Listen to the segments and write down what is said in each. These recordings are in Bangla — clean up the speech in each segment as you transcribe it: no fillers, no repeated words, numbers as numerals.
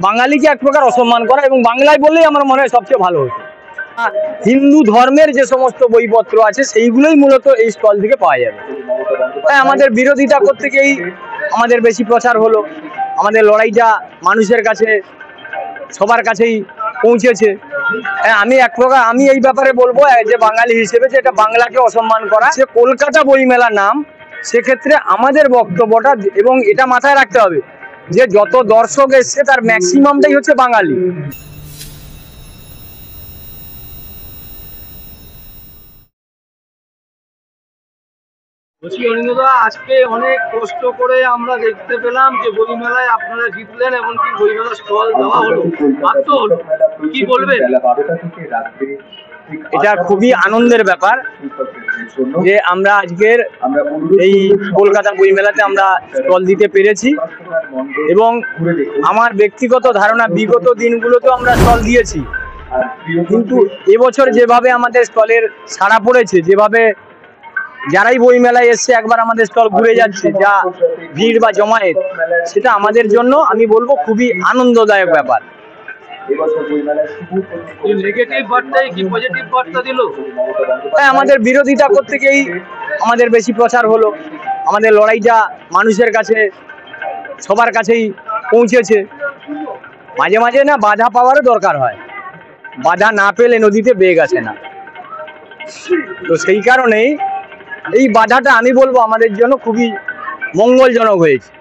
বাঙালিকে এক প্রকার অসম্মান করা এবং বাংলায় বললেই আমার মনে হয় সবচেয়ে ভালো হতো। হিন্দু ধর্মের যে সমস্ত বইপত্র আছে সেইগুলোই মূলত এই স্টল থেকে পাওয়া যাবে। তাই আমাদের বিরোধিতা করতে গিয়েই আমাদের বেশি প্রচার হলো, আমাদের লড়াইটা মানুষের কাছে সবার কাছেই পৌঁছেছে। আমি এই ব্যাপারে বলবো যে বাঙালি হিসেবে যে এটা বাংলাকে অসম্মান করা, সে কলকাতা বইমেলা নাম, সেক্ষেত্রে আমাদের বক্তব্যটা এবং এটা মাথায় রাখতে হবে যে যত দর্শক এসছে তার ম্যাক্সিমামটাই হচ্ছে বাঙালি। আজকে অনেক কষ্ট করে আমরা দেখতে পেলাম যে বইমেলায় আপনারা জিতলেন, এমনকি বইমেলা স্টল দেওয়া হলো, কি বলবেন? এটা খুবই আনন্দের ব্যাপার যে আমরা আজকের এই কলকাতা বইমেলাতে আমরা স্টল দিতে পেরেছি এবং আমার ব্যক্তিগত ধারণা বিগত দিনগুলোতেও আমরা স্টল দিয়েছি, কিন্তু এবছর যেভাবে আমাদের স্টলের সাড়া পড়েছে, যেভাবে যারাই বই মেলায় এসছে একবার আমাদের স্টল ঘুরে যাচ্ছে, যা ভিড় বা জমায়েত, সেটা আমাদের জন্য আমি বলবো খুবই আনন্দদায়ক ব্যাপার। আমাদের বিরোধিতা করতে গিয়েই আমাদের বেশি প্রচার হলো, আমাদের লড়াইটা মানুষের কাছে সবার কাছেই পৌঁছেছে। মাঝে মাঝে না বাধা পাওয়ারও দরকার হয়, বাধা না পেলে নদীতে বেগ আসে না। তো সেই কারণেই এই বাধাটা আমি বলবো আমাদের জন্য খুবই মঙ্গলজনক হয়েছে।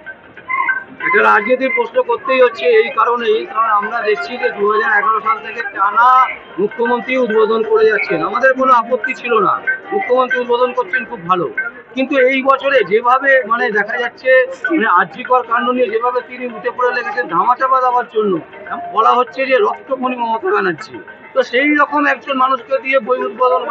এটা রাজনীতির প্রশ্ন করতেই হচ্ছে এই কারণেই, কারণ আমরা দেখছি যে 2011 সাল থেকে টানা মুখ্যমন্ত্রী উদ্বোধন করে যাচ্ছেন, আমাদের কোনো আপত্তি ছিল না, মুখ্যমন্ত্রী উদ্বোধন করছেন খুব ভালো, কিন্তু এই বছরে যেভাবে দেখা যাচ্ছে আর্যিকর কাণ্ড নিয়ে যেভাবে তিনি উঠে পড়ে লেগেছেন ধামাচাপা দেওয়ার জন্য, বলা হচ্ছে যে রক্তখনি মমতা ব্যানার্জি। তো সেই রকম একজন মানুষকে দিয়ে বই উদ্বোধন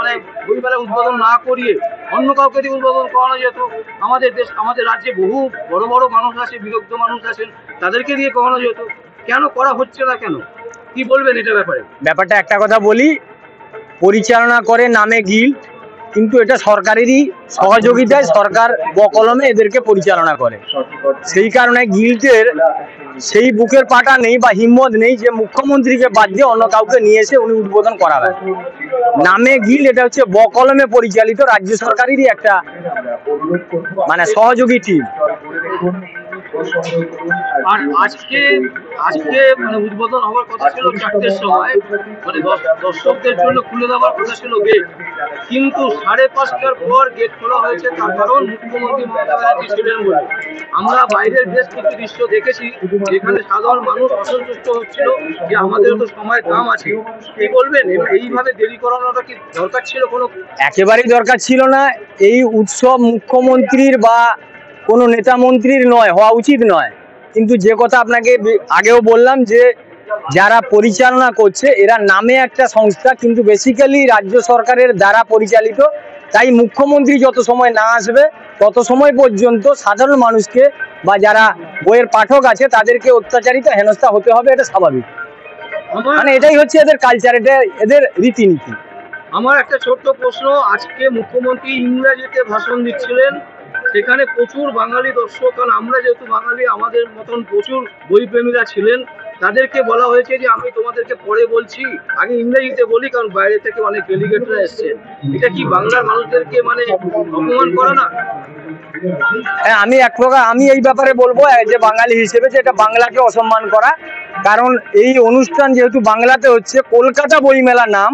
বইমেলা উদ্বোধন না করিয়ে অন্য কাউকে দিয়ে উদ্বোধন করানো যেত। আমাদের রাজ্যে বহু বড় বড় মানুষ আছে, বিরক্ত মানুষ আছেন, তাদেরকে দিয়ে করানো যেত, কেন করা হচ্ছে না? কেন, কি বলবেন এটা ব্যাপারটা একটা কথা বলি, পরিচালনা করে নামে গিল্ড, কিন্তু এটা সরকারেরই সহযোগিতায় সরকার বকলমে এদেরকে পরিচালনা করে। সেই কারণে গিল্ডের সেই বুকের পাটা নেই বা হিম্মত নেই যে মুখ্যমন্ত্রীকে বাদ দিয়ে অন্য কাউকে নিয়ে এসে উনি উদ্বোধন করাবেন। নামে গিল্ড, এটা হচ্ছে বকলমে পরিচালিত রাজ্য সরকারেরই একটা সহযোগী টিম। আর আজকে উদ্বোধন হওয়ার কথা ছিল 4টের সময়, দর্শকদের জন্য খুলে দেওয়ার কথা ছিল গেট, কিন্তু 5:30টার পর গেট খোলা হয়েছে। তার কারণ মুখ্যমন্ত্রী মমতা ব্যানার্জি ছিলেন বলে। আমরা বাইরের বেশ কিছু দৃশ্য দেখেছি যেখানে সাধারণ মানুষ অসন্তুষ্ট হচ্ছিল যে আমাদের তো সময় কম আছে। কি বলবেন, এইভাবে দেরি করানোটা কি দরকার ছিল? একেবারেই দরকার ছিল না। এই উৎসব মুখ্যমন্ত্রীর বা কোনো নেতা মন্ত্রীর নয়, হওয়া উচিত নয়, কিন্তু যে কথা আপনাকে আগেও বললাম যে যারা পরিচালনা করছে এরা নামে একটা সংস্থা, কিন্তু বেসিক্যালি রাজ্য সরকারের দ্বারা পরিচালিত। তাই মুখ্যমন্ত্রী যত সময় না আসবে তত সময় পর্যন্ত সাধারণ মানুষকে বা যারা বইয়ের পাঠক আছে তাদেরকে অত্যাচারিত হেনস্থা হতে হবে, এটা স্বাভাবিক। এটাই হচ্ছে এদের কালচার, এটা এদের রীতিনীতি। আমার একটা ছোট্ট প্রশ্ন, আজকে মুখ্যমন্ত্রী ইংরেজিতে ভাষণ দিচ্ছিলেন, সেখানে প্রচুর বাঙালি দর্শক, কারণ আমরা যেহেতু বাঙালি, আমাদের মতন প্রচুর বইপ্রেমীরা ছিলেন, তাদেরকে বলা হয়েছে যে আমি তোমাদেরকে পরে বলছি, আগে ইংরেজিতে বলি, কারণ বাইরে থেকে অনেক ডেলিগেটরা এসছেন। এটা কি বাংলার মানুষদেরকে অপমান করে না? আমি এই ব্যাপারে বলবো যে বাঙালি হিসেবে যে এটা বাংলাকে অসম্মান করা, কারণ এই অনুষ্ঠান যেহেতু বাংলাতে হচ্ছে, কলকাতা বইমেলা নাম,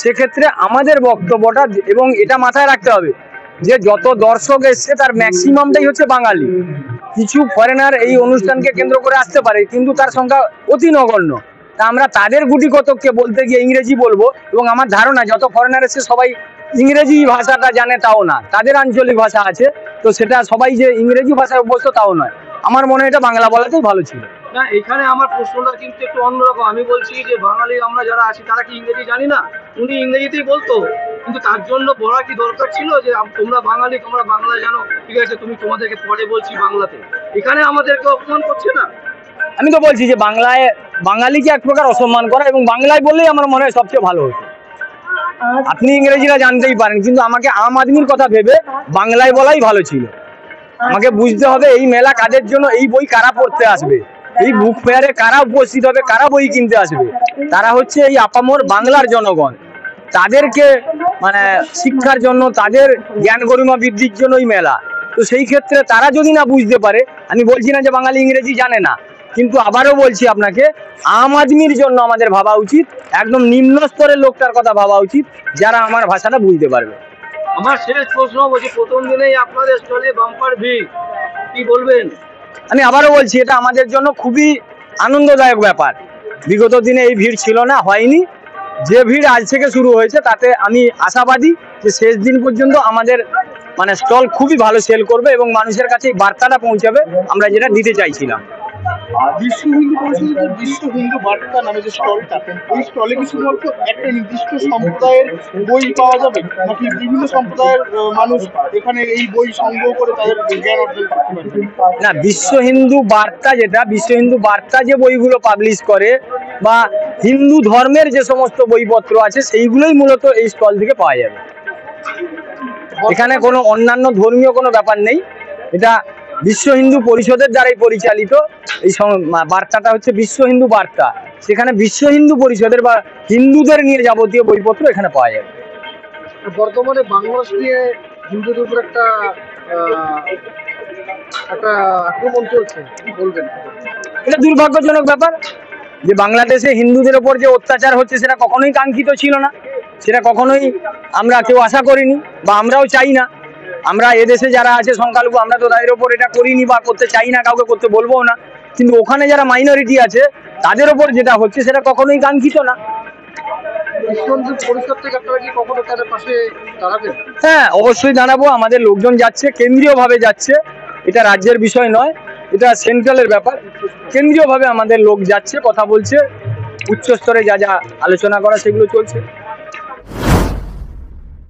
সেক্ষেত্রে আমাদের বক্তব্যটা এবং এটা মাথায় রাখতে হবে যে যত দর্শক এসছে তার ম্যাক্সিমামটাই হচ্ছে বাঙালি। কিছু ফরেনার এই অনুষ্ঠানকে কেন্দ্র করে আসতে পারে, কিন্তু তার সংখ্যা অতি নগণ্য। তা আমরা তাদের গুটি কতককে বলতে গিয়ে ইংরেজি বলবো, এবং আমার ধারণা যত ফরেনার এসছে সবাই ইংরেজি ভাষাটা জানে তাও না, তাদের আঞ্চলিক ভাষা আছে, তো সেটা সবাই যে ইংরেজি ভাষায় অভ্যস্ত তাও নয়। আমার মনে হয় এটা বাংলা বলাতেই ভালো ছিল। না, এখানে আমার প্রশ্নটা কিন্তু একটু অন্যরকম। আমি বলছি যে বাঙালি আমরা যারা আছি তারা কি ইংরেজি জানি না? উনি ইংরেজিতেই বলতো, কিন্তু তার জন্য বলা কি দরকার ছিল যে তোমরা বাঙালি, তোমরা বাংলা জানো, ঠিক আছে, তোমাদেরকে পরে বলছি বাংলাতে? এখানে আমাদেরকে অপমান করছে না? আমি তো বলছি যে বাঙালিকে এক প্রকার অসম্মান করা, এবং বাংলায় বললেই আমার মনে হয় সবচেয়ে ভালো হতো। আপনি ইংরেজিটা জানতেই পারেন, কিন্তু আমাকে আম আদমির কথা ভেবে বাংলায় বলাই ভালো ছিল। আমাকে বুঝতে হবে এই মেলা কাদের জন্য, এই বই কারা পড়তে আসবে, এই বুক ফেয়ারে কারা উপস্থিত হবে, কারা বই কিনতে আসবে, তারা হচ্ছে এই আপামর বাংলার জনগণ। তাদেরকে মানে শিক্ষার জন্য, তাদের জ্ঞান গরিমা বৃদ্ধির জন্য এই মেলা। তো সেই ক্ষেত্রে তারা যদি না বুঝতে পারে, আমি বলছি না যে বাঙালি ইংরেজি জানে না, কিন্তু আবারও বলছি আপনাকে, আম আদমির জন্য আমাদের ভাবা উচিত, একদম নিম্ন স্তরের লোকটার কথা ভাবা উচিত, যারা আমার ভাষাটা বুঝতে পারবে। আমার শেষ প্রশ্ন, বলছি প্রথম দিনেই আপনাদের স্টলে বাম্পার ভিড়, কি বলবেন? আমি আবারও বলছি, এটা আমাদের জন্য খুবই আনন্দদায়ক ব্যাপার। বিগত দিনে এই ভিড় ছিল না, হয়নি। যে ভিড় আজ থেকে শুরু হয়েছে তাতে আমি আশাবাদী যে শেষ দিন পর্যন্ত আমাদের মানে স্টল খুবই ভালো সেল করবে এবং মানুষের কাছে এই বার্তাটা পৌঁছাবে, আমরা যেটা দিতে চাইছিলাম। বিশ্ব হিন্দু পরিষদের বিশ্ব হিন্দু বার্তা নামে যে স্টলটা, ওই স্টলে কি শুধুমাত্র একটা নির্দিষ্ট সম্প্রদায়ের বই পাওয়া যাবে, নাকি বিভিন্ন সম্প্রদায়ের মানুষ এখানে এই বই সংগ্রহ করে তাদের জ্ঞান অর্জন করতে পারবে? না, বিশ্ব হিন্দু বার্তা যেটা, বিশ্ব হিন্দু বার্তা যে বইগুলো পাবলিশ করে বা হিন্দু ধর্মের যে সমস্ত বইপত্র আছে সেইগুলোই মূলত এই স্টল থেকে পাওয়া যাবে। এখানে কোনো অন্যান্য ধর্মীয় কোনো ব্যাপার নেই, এটা বিশ্ব হিন্দু পরিষদের দ্বারাই পরিচালিত। এই বার্তাটা হচ্ছে বিশ্ব হিন্দু বার্তা, সেখানে বিশ্ব হিন্দু পরিষদের বা হিন্দুদের নিয়ে যাবতীয় বইপত্র এখানে পাওয়া যাবে। বর্তমানে বাংলাদেশ নিয়ে হিন্দুদের উপর একটা আক্রমণ চলছে, কি বলবেন? এটা দুর্ভাগ্যজনক ব্যাপার যে বাংলাদেশে হিন্দুদের ওপর যে অত্যাচার হচ্ছে সেটা কখনোই কাঙ্ক্ষিত ছিল না, সেটা কখনোই আমরা কেউ আশা করিনি বা আমরাও চাই না। আমরা এদেশে যারা আছে সংখ্যালঘু, আমরা তো তাদের ওপর এটা করিনি বা করতে চাই না, কাউকে করতে বলবো না। কিন্তু ওখানে যারা মাইনরিটি আছে তাদের ওপর যেটা হচ্ছে সেটা কখনোই কাঙ্ক্ষিত না। পরিষদ থেকে আপনারা কি কখনো তাদের পাশে দাঁড়াবেন? হ্যাঁ, অবশ্যই দাঁড়াবো। আমাদের লোকজন যাচ্ছে, কেন্দ্রীয়ভাবে যাচ্ছে, এটা রাজ্যের বিষয় নয়, এটা সেন্ট্রালের ব্যাপার। কেন্দ্রীয়ভাবে আমাদের লোক যাচ্ছে, কথা বলছে, উচ্চ স্তরে যা যা আলোচনা করা সেগুলো চলছে।